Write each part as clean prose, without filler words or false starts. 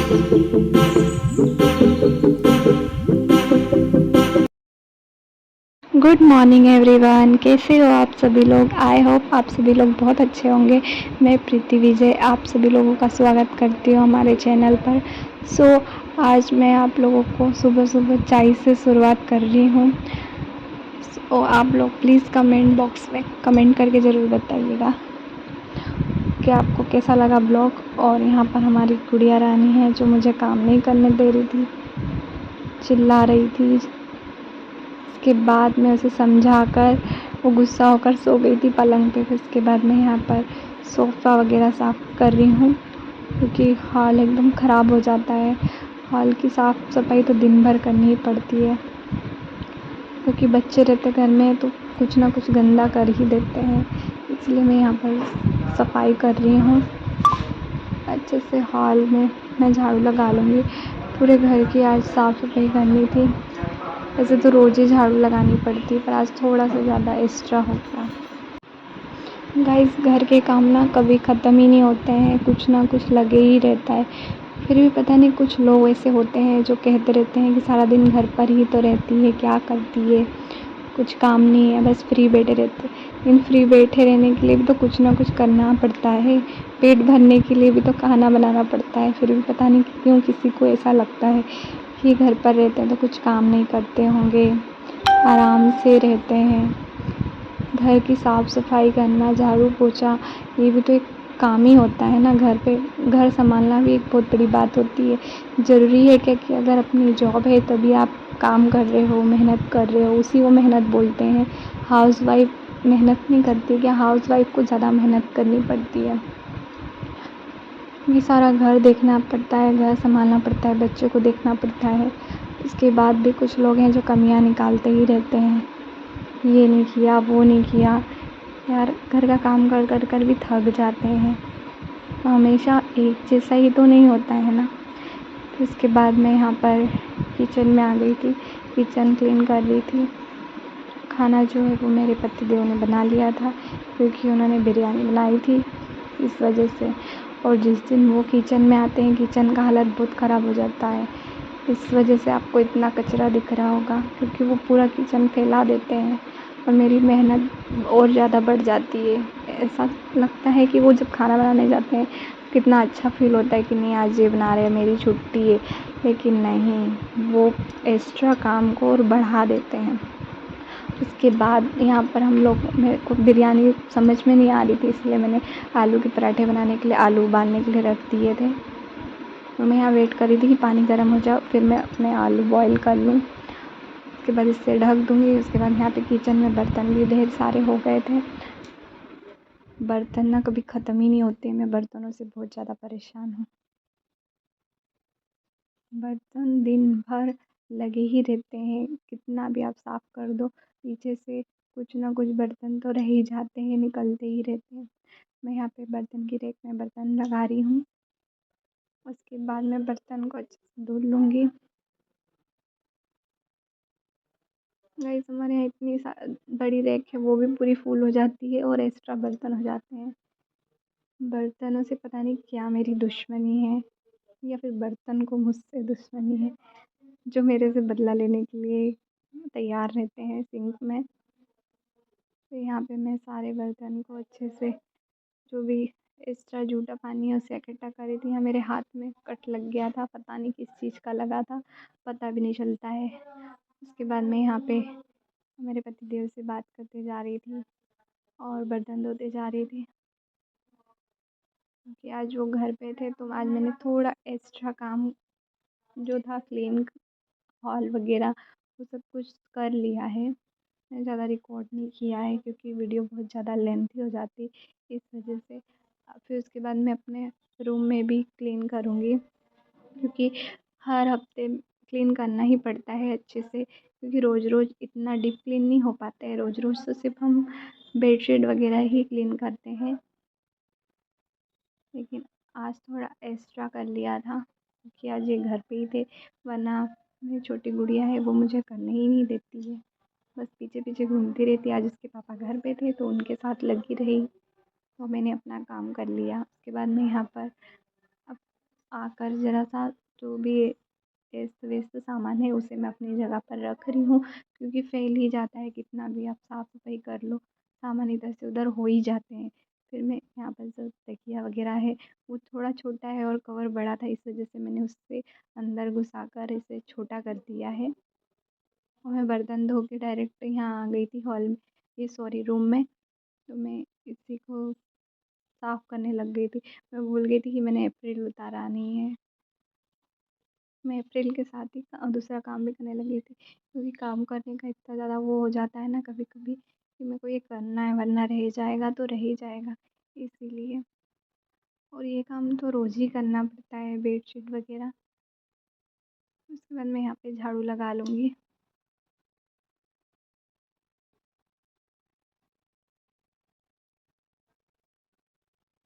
Good morning everyone, कैसे हो आप सभी लोग। आई होप आप सभी लोग बहुत अच्छे होंगे। मैं प्रीति विजय आप सभी लोगों का स्वागत करती हूँ हमारे चैनल पर। आज मैं आप लोगों को सुबह सुबह चाय से शुरुआत कर रही हूँ। आप लोग प्लीज़ कमेंट बॉक्स में कमेंट करके ज़रूर बताइएगा कि आपको कैसा लगा ब्लॉग। और यहाँ पर हमारी गुड़िया रानी है जो मुझे काम नहीं करने दे रही थी, चिल्ला रही थी। के बाद में उसे समझाकर वो गुस्सा होकर सो गई थी पलंग पे। फिर उसके बाद मैं यहाँ पर सोफ़ा वगैरह साफ़ कर रही हूँ क्योंकि हॉल एकदम ख़राब हो जाता है। हॉल की साफ़ सफाई तो दिन भर करनी ही पड़ती है क्योंकि बच्चे रहते घर में तो कुछ ना कुछ गंदा कर ही देते हैं, इसलिए मैं यहाँ पर सफाई कर रही हूँ अच्छे से। हॉल में मैं झाड़ू लगा लूँगी। पूरे घर की आज साफ़ सफाई करनी थी। वैसे तो रोज़ ही झाड़ू लगानी पड़ती है पर आज थोड़ा सा ज़्यादा एक्स्ट्रा हो गया। गाइस, घर के काम ना कभी ख़त्म ही नहीं होते हैं, कुछ ना कुछ लगे ही रहता है। फिर भी पता नहीं कुछ लोग ऐसे होते हैं जो कहते रहते हैं कि सारा दिन घर पर ही तो रहती है, क्या करती है, कुछ काम नहीं है, बस फ्री बैठे रहते हैं। इन फ्री बैठे रहने के लिए भी तो कुछ ना कुछ करना पड़ता है, पेट भरने के लिए भी तो खाना बनाना पड़ता है। फिर भी पता नहीं क्यों किसी को ऐसा लगता है कि घर पर रहते हैं तो कुछ काम नहीं करते होंगे, आराम से रहते हैं। घर की साफ़ सफाई करना, झाड़ू पोछा, ये भी तो एक काम ही होता है ना। घर पे घर संभालना भी एक बहुत बड़ी बात होती है। ज़रूरी है क्या कि अगर अपनी जॉब है तभी आप काम कर रहे हो, मेहनत कर रहे हो, उसी को मेहनत बोलते हैं। हाउसवाइफ मेहनत नहीं करती क्या? हाउसवाइफ को ज़्यादा मेहनत करनी पड़ती है। ये सारा घर देखना पड़ता है, घर संभालना पड़ता है, बच्चों को देखना पड़ता है। इसके बाद भी कुछ लोग हैं जो कमियां निकालते ही रहते हैं, ये नहीं किया, वो नहीं किया। यार, घर का काम कर कर कर भी थक जाते हैं, हमेशा एक जैसा ही तो नहीं होता है ना। तो इसके बाद मैं यहाँ पर किचन में आ गई थी, किचन क्लीन कर रही थी। खाना जो है वो मेरे पतिदेव ने बना लिया था क्योंकि उन्होंने बिरयानी बनाई थी, इस वजह से। और जिस दिन वो किचन में आते हैं किचन का हालत बहुत ख़राब हो जाता है। इस वजह से आपको इतना कचरा दिख रहा होगा क्योंकि वो पूरा किचन फैला देते हैं और मेरी मेहनत और ज़्यादा बढ़ जाती है। ऐसा लगता है कि वो जब खाना बनाने जाते हैं कितना अच्छा फ़ील होता है कि नहीं आज ये बना रहे हैं, मेरी छुट्टी है, लेकिन नहीं, वो एक्स्ट्रा काम को और बढ़ा देते हैं। उसके बाद यहाँ पर हम लोग, मेरे को बिरयानी समझ में नहीं आ रही थी इसलिए मैंने आलू के पराठे बनाने के लिए आलू उबालने के लिए रख दिए थे। तो मैं यहाँ वेट कर रही थी कि पानी गर्म हो जाए फिर मैं अपने आलू बॉईल कर लूँ। उसके बाद इससे ढक दूँगी। उसके बाद यहाँ पे किचन में बर्तन भी ढेर सारे हो गए थे। बर्तन ना कभी ख़त्म ही नहीं होते, मैं बर्तनों से बहुत ज़्यादा परेशान हूँ। बर्तन दिन भर लगे ही रहते हैं, कितना भी आप साफ़ कर दो पीछे से कुछ ना कुछ बर्तन तो रह ही जाते हैं, निकलते ही रहते हैं। मैं यहाँ पे बर्तन की रैक में बर्तन लगा रही हूँ। उसके बाद मैं बर्तन को अच्छे से धुल लूँगी। गाइस, हमारे यहाँ इतनी बड़ी रैक है वो भी पूरी फुल हो जाती है और एक्स्ट्रा बर्तन हो जाते हैं। बर्तनों से पता नहीं क्या मेरी दुश्मनी है या फिर बर्तन को मुझसे दुश्मनी है जो मेरे से बदला लेने के लिए तैयार रहते हैं सिंक में। तो यहाँ पे मैं सारे बर्तन को अच्छे से, जो भी एक्स्ट्रा जूठा पानी है उसे इकट्ठा कर रही थी। यहाँ मेरे हाथ में कट लग गया था, पता नहीं किस चीज़ का लगा था, पता भी नहीं चलता है। उसके बाद मैं यहाँ पे मेरे पतिदेव से बात करते जा रही थी और बर्तन धोते जा रही थी क्योंकि आज वो घर पे थे। तो आज मैंने थोड़ा एक्स्ट्रा काम जो था क्लीन हॉल वगैरह वो सब कुछ कर लिया है। मैंने ज़्यादा रिकॉर्ड नहीं किया है क्योंकि वीडियो बहुत ज़्यादा लेंथी हो जाती इस वजह से। फिर उसके बाद मैं अपने रूम में भी क्लीन करूँगी क्योंकि हर हफ्ते क्लीन करना ही पड़ता है अच्छे से, क्योंकि रोज़ रोज़ इतना डीप क्लीन नहीं हो पाता है। रोज़ रोज़ तो सिर्फ हम बेडशीट वगैरह ही क्लीन करते हैं, लेकिन आज थोड़ा एक्स्ट्रा कर लिया था क्योंकि आज ये घर पे ही थे, वरना मेरी छोटी गुड़िया है वो मुझे करने ही नहीं देती है, बस पीछे पीछे घूमती रहती है। आज उसके पापा घर पे थे तो उनके साथ लगी रही तो मैंने अपना काम कर लिया। उसके बाद मैं यहाँ पर अब आकर ज़रा सा जो भी टेस्ट वेस्ट सामान है उसे मैं अपनी जगह पर रख रही हूँ, क्योंकि फैल ही जाता है, कितना भी आप साफ़ सफाई कर लो सामान इधर से उधर हो ही जाते हैं। फिर मैं यहाँ पर जो तकिया वगैरह है वो थोड़ा छोटा है और कवर बड़ा था, इस वजह से मैंने उससे अंदर घुसा कर इसे छोटा कर दिया है। और मैं बर्तन धो के डायरेक्ट यहाँ आ गई थी हॉल में, ये सॉरी रूम में। तो मैं इसी को साफ़ करने लग गई थी। मैं भूल गई थी कि मैंने अप्रैल उतारा नहीं है। मैं अप्रैल के साथ ही दूसरा काम भी करने लगी थी, क्योंकि काम करने का इतना ज़्यादा वो हो जाता है ना कभी कभी कि मेरे को ये करना है, वरना रह जाएगा तो रह ही जाएगा, इसीलिए। और ये काम तो रोज़ ही करना पड़ता है, बेडशीट वगैरह। उसके बाद मैं यहाँ पे झाड़ू लगा लूँगी।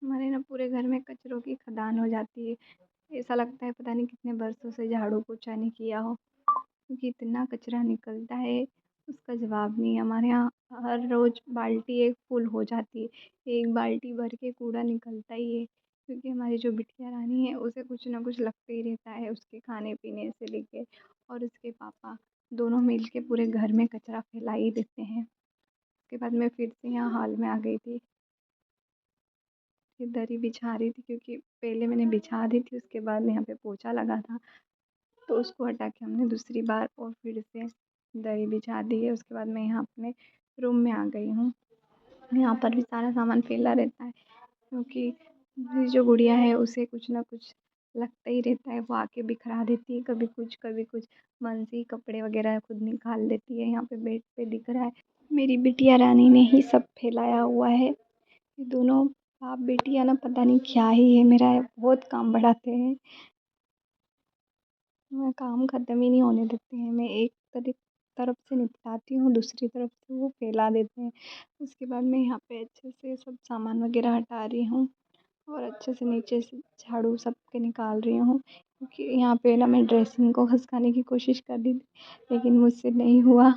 हमारे ना पूरे घर में कचरों की खदान हो जाती है। ऐसा लगता है पता नहीं कितने बरसों से झाड़ू पोछा नहीं किया हो, क्योंकि इतना कचरा निकलता है उसका जवाब नहीं है। हमारे यहाँ हर रोज़ बाल्टी एक फुल हो जाती है, एक बाल्टी भर के कूड़ा निकलता ही है, क्योंकि हमारी जो बिटिया रानी है उसे कुछ ना कुछ लगते ही रहता है, उसके खाने पीने से लेके। और उसके पापा दोनों मिल के पूरे घर में कचरा फैला ही देते हैं। उसके बाद मैं फिर से यहाँ हॉल में आ गई थी, फिर दरी बिछा रही थी, क्योंकि पहले मैंने बिछा दी थी, उसके बाद यहाँ पे पोछा लगा था तो उसको हटा के हमने दूसरी बार और फिर से दरी बिछा दी है। उसके बाद मैं यहाँ अपने रूम में आ गई हूँ। यहाँ पर भी सारा सामान फैला रहता है, क्योंकि मेरी जो गुड़िया है उसे कुछ ना कुछ लगता ही रहता है, वो आके बिखरा देती है, कभी कुछ मन से ही कपड़े वगैरह खुद निकाल देती है। यहाँ पे बेड पे दिख रहा है मेरी बिटिया रानी ने ही सब फैलाया हुआ है। ये दोनों बाप बेटियाँ ना पता नहीं क्या ही है, मेरा बहुत काम बढ़ाते हैं। मैं काम ख़त्म ही नहीं होने देते हैं, मैं एक तरफ से निपटाती हूँ, दूसरी तरफ से वो फैला देते हैं। उसके बाद मैं यहाँ पे अच्छे से सब सामान वगैरह हटा रही हूँ और अच्छे से नीचे से झाड़ू सब के निकाल रही हूँ, क्योंकि यहाँ पे ना मैं ड्रेसिंग को खसकाने की कोशिश कर रही थी, लेकिन मुझसे नहीं हुआ।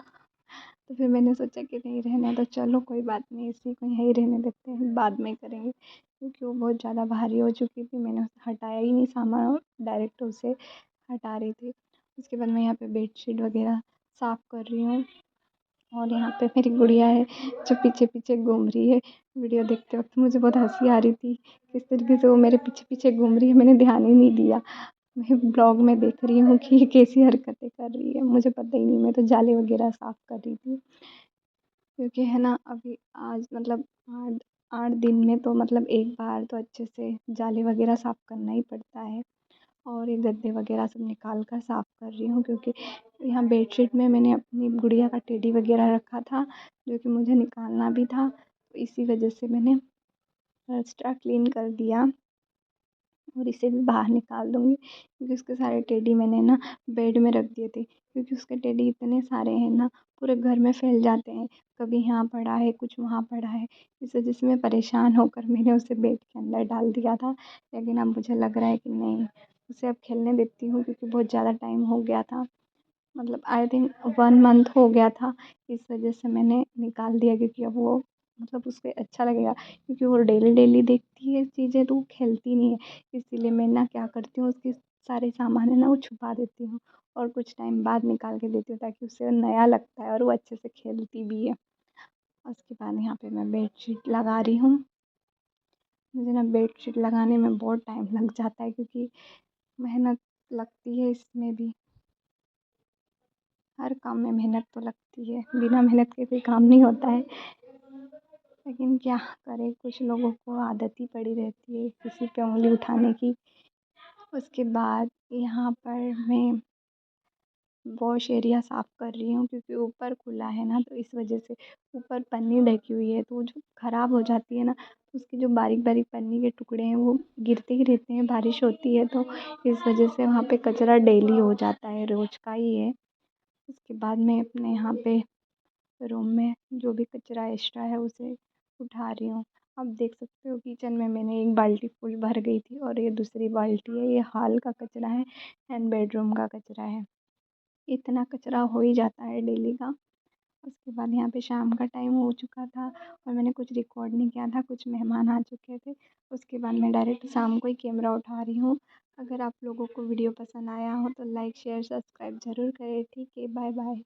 तो फिर मैंने सोचा कि नहीं रहने दो, चलो कोई बात नहीं, इसी को यहीं रहने देते हैं, बाद में करेंगे, क्योंकि वो बहुत ज़्यादा भारी हो चुकी थी। मैंने उसे हटाया ही नहीं सामान और डायरेक्ट उसे हटा रही थी। उसके बाद मैं यहाँ पे बेडशीट वगैरह साफ़ कर रही हूँ, और यहाँ पे मेरी गुड़िया है जो पीछे पीछे घूम रही है। वीडियो देखते वक्त मुझे बहुत हंसी आ रही थी, किस तरीके से वो मेरे पीछे पीछे घूम रही है, मैंने ध्यान ही नहीं दिया। मैं ब्लॉग में देख रही हूँ कि ये कैसी हरकतें कर रही है, मुझे पता ही नहीं, मैं तो जाले वगैरह साफ़ कर रही थी। क्योंकि है ना अभी आज मतलब 8 दिन में तो मतलब एक बार तो अच्छे से जाले वगैरह साफ़ करना ही पड़ता है। और ये गद्दे वगैरह सब निकाल कर साफ़ कर रही हूँ, क्योंकि यहाँ बेडशीट में मैंने अपनी गुड़िया का टेडी वगैरह रखा था, जो कि मुझे निकालना भी था, तो इसी वजह से मैंने एक्स्ट्रा क्लीन कर दिया और इसे भी बाहर निकाल दूँगी, क्योंकि उसके सारे टेडी मैंने ना बेड में रख दिए थे, क्योंकि उसके टेडी इतने सारे हैं ना, पूरे घर में फैल जाते हैं, कभी यहाँ पड़ा है, कुछ वहाँ पड़ा है। इस वजह से मैं परेशान होकर मैंने उसे बेड के अंदर डाल दिया था, लेकिन अब मुझे लग रहा है कि नहीं, उसे अब खेलने देती हूँ, क्योंकि बहुत ज़्यादा टाइम हो गया था, मतलब आई थिंक 1 मंथ हो गया था। इस वजह से मैंने निकाल दिया, क्योंकि अब वो मतलब उसे अच्छा लगेगा, क्योंकि वो डेली डेली देखती है चीज़ें तो वो खेलती नहीं है। इसीलिए मैं ना क्या करती हूँ, उसके सारे सामान है ना वो छुपा देती हूँ और कुछ टाइम बाद निकाल के देती हूँ, ताकि उसे नया लगता है और वो अच्छे से खेलती भी है। उसके बाद यहाँ पे मैं बेडशीट लगा रही हूँ। मुझे ना बेडशीट लगाने में बहुत टाइम लग जाता है, क्योंकि मेहनत लगती है इसमें भी। हर काम में मेहनत तो लगती है, बिना मेहनत के कोई काम नहीं होता है, लेकिन क्या करें, कुछ लोगों को आदत ही पड़ी रहती है किसी पे उंगली उठाने की। उसके बाद यहाँ पर मैं वॉश एरिया साफ़ कर रही हूँ, क्योंकि ऊपर खुला है ना, तो इस वजह से ऊपर पन्नी ढकी हुई है, तो वो जो ख़राब हो जाती है ना, तो उसके जो बारीक बारीक पन्नी के टुकड़े हैं वो गिरते ही रहते हैं, बारिश होती है तो इस वजह से वहाँ पे कचरा डेली हो जाता है, रोज़ का ही है। उसके बाद मैं अपने यहाँ पे रूम में जो भी कचरा एक्स्ट्रा है उसे उठा रही हूँ। आप देख सकते हो किचन में मैंने एक बाल्टी फुल भर गई थी, और ये दूसरी बाल्टी है, ये हॉल का कचरा है एंड बेडरूम का कचरा है। इतना कचरा हो ही जाता है डेली का। उसके बाद यहाँ पे शाम का टाइम हो चुका था और मैंने कुछ रिकॉर्ड नहीं किया था, कुछ मेहमान आ चुके थे। उसके बाद मैं डायरेक्ट शाम को ही कैमरा उठा रही हूँ। अगर आप लोगों को वीडियो पसंद आया हो तो लाइक शेयर सब्सक्राइब ज़रूर करें। ठीक है, बाय बाय।